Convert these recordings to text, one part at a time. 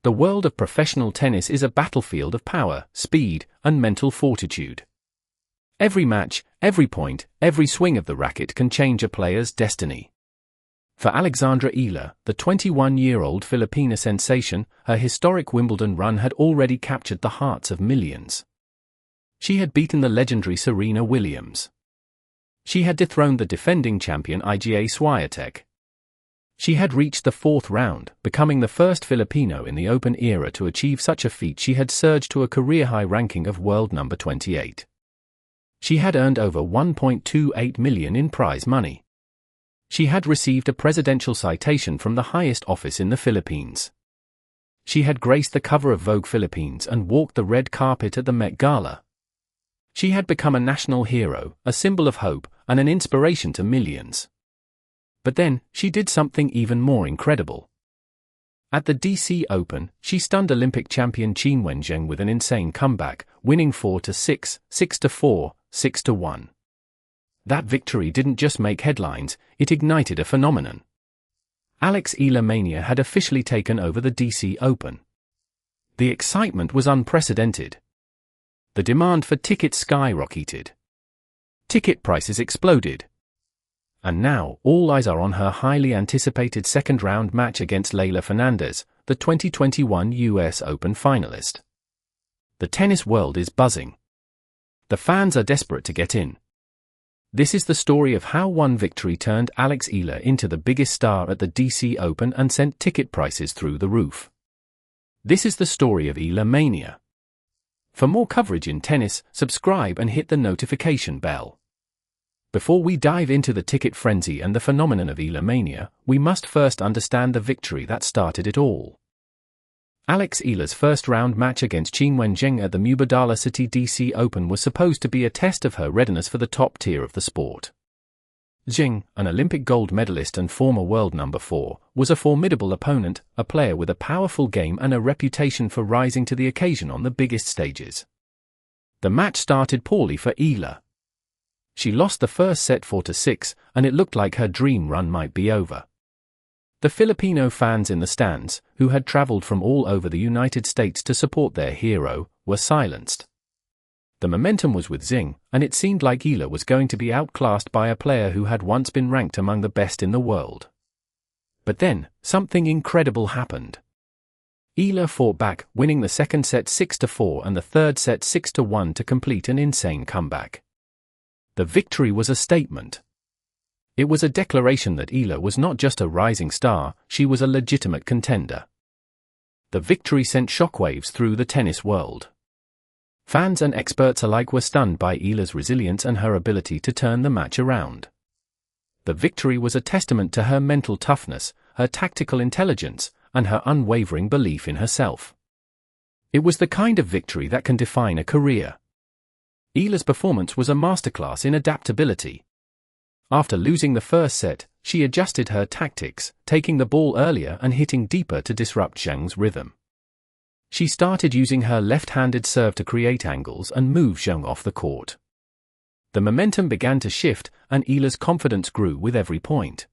The world of professional tennis is a battlefield of power, speed, and mental fortitude. Every match, every point, every swing of the racket can change a player's destiny. For Alexandra Eala, the 21-year-old Filipina sensation, her historic Wimbledon run had already captured the hearts of millions. She had beaten the legendary Serena Williams. She had dethroned the defending champion Iga Swiatek. She had reached the fourth round, becoming the first Filipino in the Open era to achieve such a feat. She had surged to a career-high ranking of world number 28. She had earned over $1.28 million in prize money. She had received a presidential citation from the highest office in the Philippines. She had graced the cover of Vogue Philippines and walked the red carpet at the Met Gala. She had become a national hero, a symbol of hope, and an inspiration to millions. But then, she did something even more incredible. At the DC Open, she stunned Olympic champion Qin Wenjing with an insane comeback, winning 4-6, 6-4, 6-1. That victory didn't just make headlines, it ignited a phenomenon. Eala Mania had officially taken over the DC Open. The excitement was unprecedented. The demand for tickets skyrocketed. Ticket prices exploded. And now, all eyes are on her highly anticipated second-round match against Leylah Fernandez, the 2021 US Open finalist. The tennis world is buzzing. The fans are desperate to get in. This is the story of how one victory turned Eala into the biggest star at the DC Open and sent ticket prices through the roof. This is the story of Eala Mania. For more coverage in tennis, subscribe and hit the notification bell. Before we dive into the ticket frenzy and the phenomenon of Eala Mania, we must first understand the victory that started it all. Eala's first-round match against Qin Wenjing at the Mubadala City DC Open was supposed to be a test of her readiness for the top tier of the sport. Jing, an Olympic gold medalist and former world number 4, was a formidable opponent, a player with a powerful game and a reputation for rising to the occasion on the biggest stages. The match started poorly for Eala. She lost the first set 4-6, and it looked like her dream run might be over. The Filipino fans in the stands, who had traveled from all over the United States to support their hero, were silenced. The momentum was with Xing, and it seemed like Eala was going to be outclassed by a player who had once been ranked among the best in the world. But then, something incredible happened. Eala fought back, winning the second set 6-4 and the third set 6-1 to complete an insane comeback. The victory was a statement. It was a declaration that Eala was not just a rising star, she was a legitimate contender. The victory sent shockwaves through the tennis world. Fans and experts alike were stunned by Eala's resilience and her ability to turn the match around. The victory was a testament to her mental toughness, her tactical intelligence, and her unwavering belief in herself. It was the kind of victory that can define a career. Eala's performance was a masterclass in adaptability. After losing the first set, she adjusted her tactics, taking the ball earlier and hitting deeper to disrupt Zhang's rhythm. She started using her left-handed serve to create angles and move Zhang off the court. The momentum began to shift, and Eala's confidence grew with every point.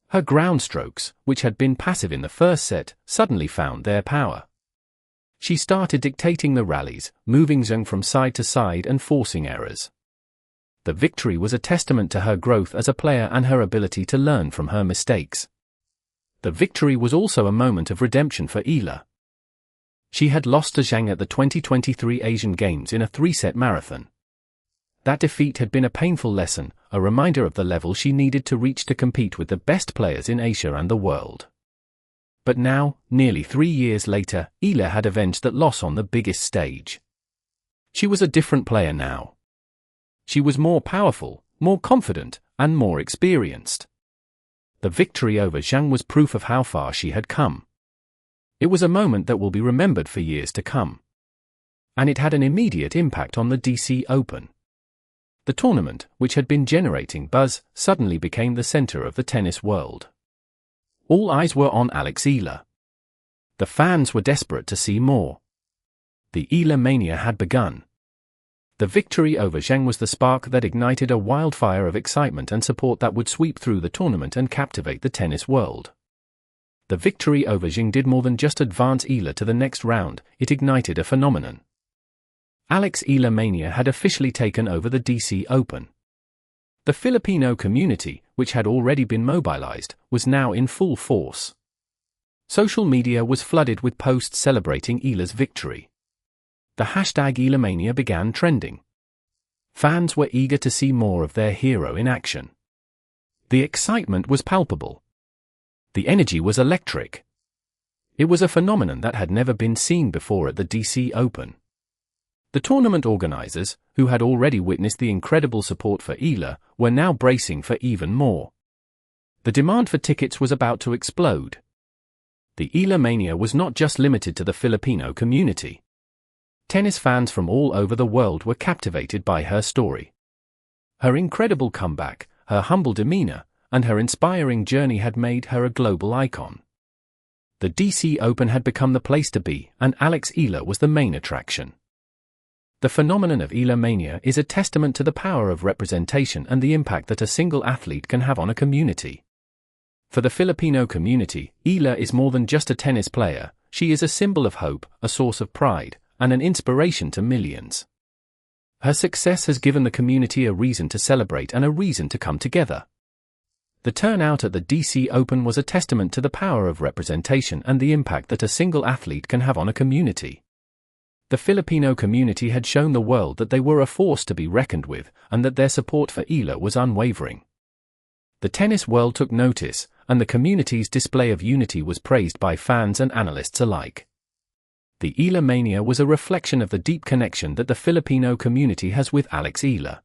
Her ground strokes, which had been passive in the first set, suddenly found their power. She started dictating the rallies, moving Zhang from side to side and forcing errors. The victory was a testament to her growth as a player and her ability to learn from her mistakes. The victory was also a moment of redemption for Eala. She had lost to Zhang at the 2023 Asian Games in a 3-set marathon. That defeat had been a painful lesson, a reminder of the level she needed to reach to compete with the best players in Asia and the world. But now, nearly 3 years later, Eala had avenged that loss on the biggest stage. She was a different player now. She was more powerful, more confident, and more experienced. The victory over Zhang was proof of how far she had come. It was a moment that will be remembered for years to come. And it had an immediate impact on the DC Open. The tournament, which had been generating buzz, suddenly became the center of the tennis world. All eyes were on Eala. The fans were desperate to see more. The Eala Mania had begun. The victory over Zhang was the spark that ignited a wildfire of excitement and support that would sweep through the tournament and captivate the tennis world. The victory over Zheng did more than just advance Eala to the next round, it ignited a phenomenon. Eala Mania had officially taken over the DC Open. The Filipino community, which had already been mobilized, was now in full force. Social media was flooded with posts celebrating Eala's victory. The hashtag EalaMania began trending. Fans were eager to see more of their hero in action. The excitement was palpable. The energy was electric. It was a phenomenon that had never been seen before at the DC Open. The tournament organizers, who had already witnessed the incredible support for Eala, were now bracing for even more. The demand for tickets was about to explode. The Eala Mania was not just limited to the Filipino community. Tennis fans from all over the world were captivated by her story. Her incredible comeback, her humble demeanor, and her inspiring journey had made her a global icon. The DC Open had become the place to be, and Eala was the main attraction. The phenomenon of Eala Mania is a testament to the power of representation and the impact that a single athlete can have on a community. For the Filipino community, Eala is more than just a tennis player. She is a symbol of hope, a source of pride, and an inspiration to millions. Her success has given the community a reason to celebrate and a reason to come together. The turnout at the DC Open was a testament to the power of representation and the impact that a single athlete can have on a community. The Filipino community had shown the world that they were a force to be reckoned with, and that their support for Eala was unwavering. The tennis world took notice, and the community's display of unity was praised by fans and analysts alike. The Eala Mania was a reflection of the deep connection that the Filipino community has with Eala.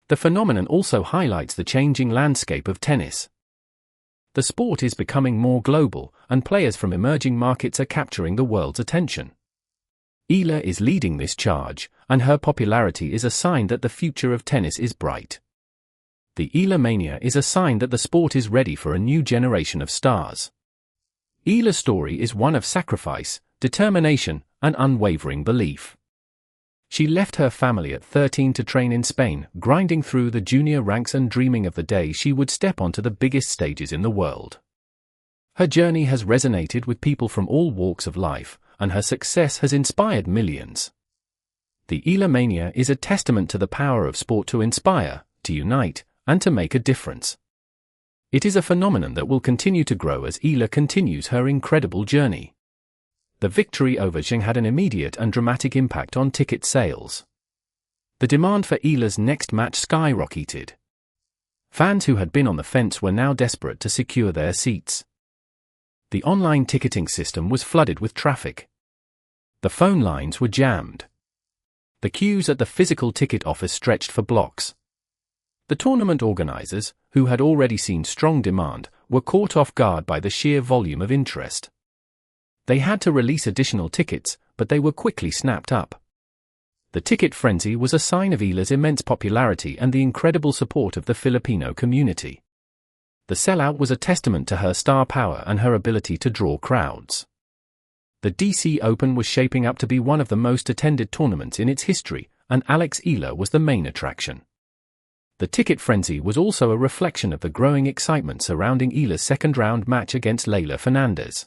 The phenomenon also highlights the changing landscape of tennis. The sport is becoming more global, and players from emerging markets are capturing the world's attention. Eala is leading this charge, and her popularity is a sign that the future of tennis is bright. The Eala Mania is a sign that the sport is ready for a new generation of stars. Eala's story is one of sacrifice, determination, and unwavering belief. She left her family at 13 to train in Spain, grinding through the junior ranks and dreaming of the day she would step onto the biggest stages in the world. Her journey has resonated with people from all walks of life, and her success has inspired millions. The Eala Mania is a testament to the power of sport to inspire, to unite, and to make a difference. It is a phenomenon that will continue to grow as Eala continues her incredible journey. The victory over Zheng had an immediate and dramatic impact on ticket sales. The demand for Eala's next match skyrocketed. Fans who had been on the fence were now desperate to secure their seats. The online ticketing system was flooded with traffic. The phone lines were jammed. The queues at the physical ticket office stretched for blocks. The tournament organizers, who had already seen strong demand, were caught off guard by the sheer volume of interest. They had to release additional tickets, but they were quickly snapped up. The ticket frenzy was a sign of Eala's immense popularity and the incredible support of the Filipino community. The sellout was a testament to her star power and her ability to draw crowds. The DC Open was shaping up to be one of the most attended tournaments in its history, and Eala was the main attraction. The ticket frenzy was also a reflection of the growing excitement surrounding Eala's second-round match against Leylah Fernandez.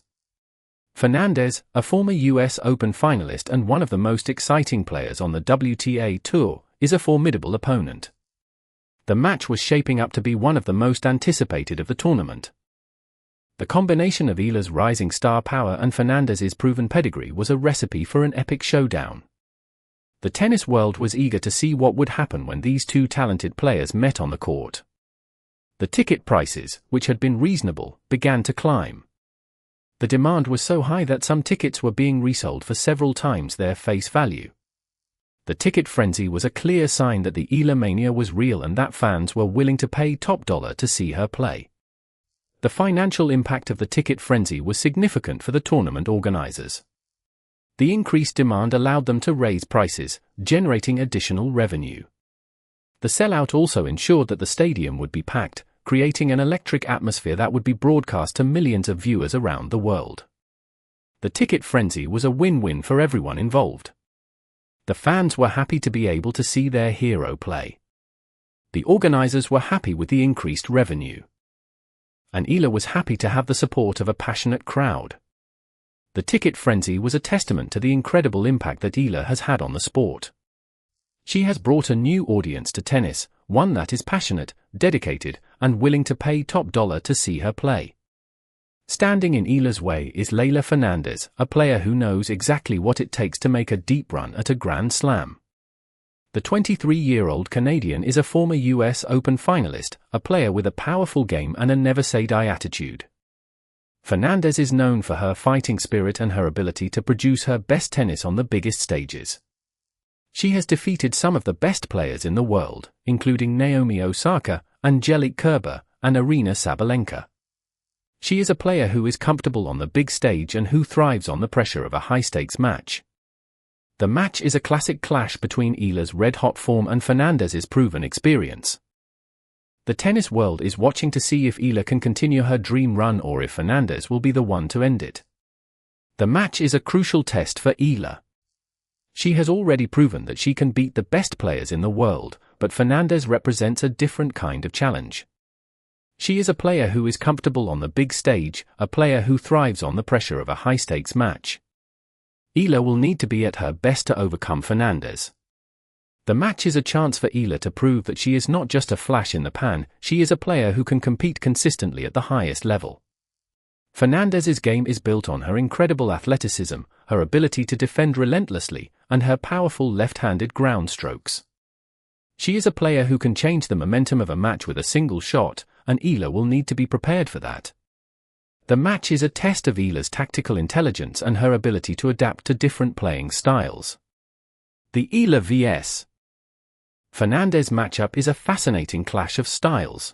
Fernandez, a former US Open finalist and one of the most exciting players on the WTA Tour, is a formidable opponent. The match was shaping up to be one of the most anticipated of the tournament. The combination of Eala's rising star power and Fernandez's proven pedigree was a recipe for an epic showdown. The tennis world was eager to see what would happen when these two talented players met on the court. The ticket prices, which had been reasonable, began to climb. The demand was so high that some tickets were being resold for several times their face value. The ticket frenzy was a clear sign that the Eala Mania was real and that fans were willing to pay top dollar to see her play. The financial impact of the ticket frenzy was significant for the tournament organizers. The increased demand allowed them to raise prices, generating additional revenue. The sellout also ensured that the stadium would be packed, creating an electric atmosphere that would be broadcast to millions of viewers around the world. The ticket frenzy was a win-win for everyone involved. The fans were happy to be able to see their hero play. The organizers were happy with the increased revenue. and Eala was happy to have the support of a passionate crowd. The ticket frenzy was a testament to the incredible impact that Eala has had on the sport. She has brought a new audience to tennis, one that is passionate, dedicated, and willing to pay top dollar to see her play. Standing in Eala's way is Leylah Fernandez, a player who knows exactly what it takes to make a deep run at a Grand Slam. The 23-year-old Canadian is a former US Open finalist, a player with a powerful game and a never-say-die attitude. Fernandez is known for her fighting spirit and her ability to produce her best tennis on the biggest stages. She has defeated some of the best players in the world, including Naomi Osaka, Angelique Kerber, and Aryna Sabalenka. She is a player who is comfortable on the big stage and who thrives on the pressure of a high-stakes match. The match is a classic clash between Eala's red-hot form and Fernandez's proven experience. The tennis world is watching to see if Eala can continue her dream run or if Fernandez will be the one to end it. The match is a crucial test for Eala. She has already proven that she can beat the best players in the world, but Fernandez represents a different kind of challenge. She is a player who is comfortable on the big stage, a player who thrives on the pressure of a high-stakes match. Eala will need to be at her best to overcome Fernandez. The match is a chance for Eala to prove that she is not just a flash in the pan, she is a player who can compete consistently at the highest level. Fernandez's game is built on her incredible athleticism, her ability to defend relentlessly, and her powerful left-handed ground strokes. She is a player who can change the momentum of a match with a single shot, and Eala will need to be prepared for that. The match is a test of Eala's tactical intelligence and her ability to adapt to different playing styles. The Eala vs. Fernandez matchup is a fascinating clash of styles.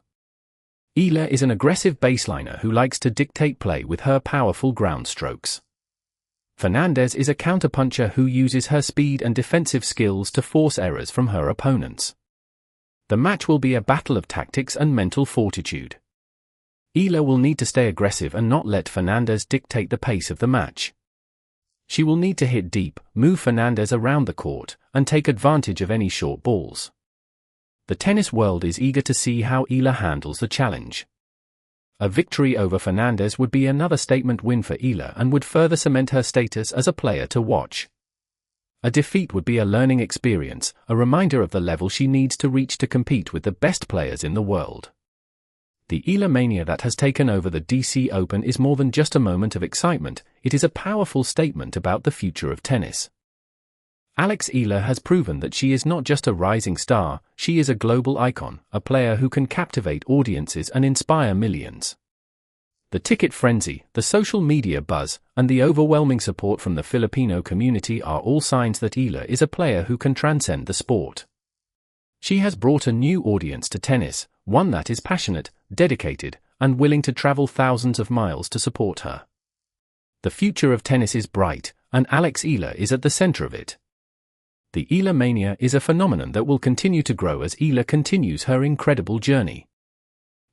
Eala is an aggressive baseliner who likes to dictate play with her powerful ground strokes. Fernandez is a counterpuncher who uses her speed and defensive skills to force errors from her opponents. The match will be a battle of tactics and mental fortitude. Eala will need to stay aggressive and not let Fernandez dictate the pace of the match. She will need to hit deep, move Fernandez around the court, and take advantage of any short balls. The tennis world is eager to see how Eala handles the challenge. A victory over Fernandez would be another statement win for Eala and would further cement her status as a player to watch. A defeat would be a learning experience, a reminder of the level she needs to reach to compete with the best players in the world. The Eala mania that has taken over the DC Open is more than just a moment of excitement, it is a powerful statement about the future of tennis. Alex Eala has proven that she is not just a rising star, she is a global icon, a player who can captivate audiences and inspire millions. The ticket frenzy, the social media buzz, and the overwhelming support from the Filipino community are all signs that Eala is a player who can transcend the sport. She has brought a new audience to tennis, one that is passionate, dedicated, and willing to travel thousands of miles to support her. The future of tennis is bright, and Alex Eala is at the center of it. The Eala mania is a phenomenon that will continue to grow as Eala continues her incredible journey.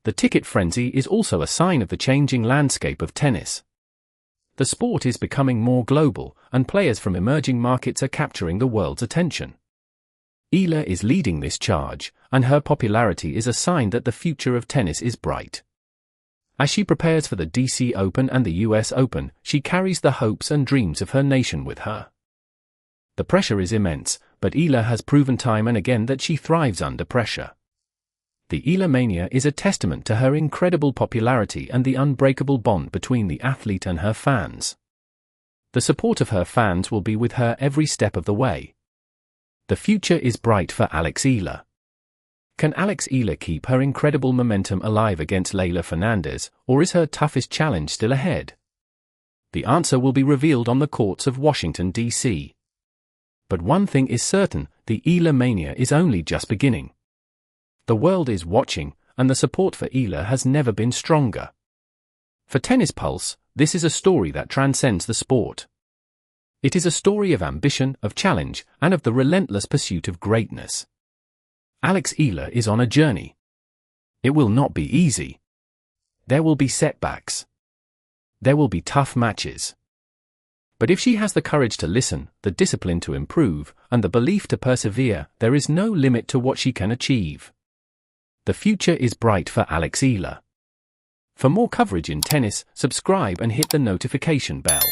The ticket frenzy is also a sign of the changing landscape of tennis. The sport is becoming more global, and players from emerging markets are capturing the world's attention. Eala is leading this charge, and her popularity is a sign that the future of tennis is bright. As she prepares for the DC Open and the US Open, she carries the hopes and dreams of her nation with her. The pressure is immense, but Eala has proven time and again that she thrives under pressure. The Eala mania is a testament to her incredible popularity and the unbreakable bond between the athlete and her fans. The support of her fans will be with her every step of the way. The future is bright for Alex Eala. Can Alex Eala keep her incredible momentum alive against Leylah Fernandez, or is her toughest challenge still ahead? The answer will be revealed on the courts of Washington, D.C. But one thing is certain, the Eala mania is only just beginning. The world is watching, and the support for Eala has never been stronger. For Tennis Pulse, this is a story that transcends the sport. It is a story of ambition, of challenge, and of the relentless pursuit of greatness. Alex Eala is on a journey. It will not be easy. There will be setbacks. There will be tough matches. But if she has the courage to listen, the discipline to improve, and the belief to persevere, there is no limit to what she can achieve. The future is bright for Alex Eala. For more coverage in tennis, subscribe and hit the notification bell.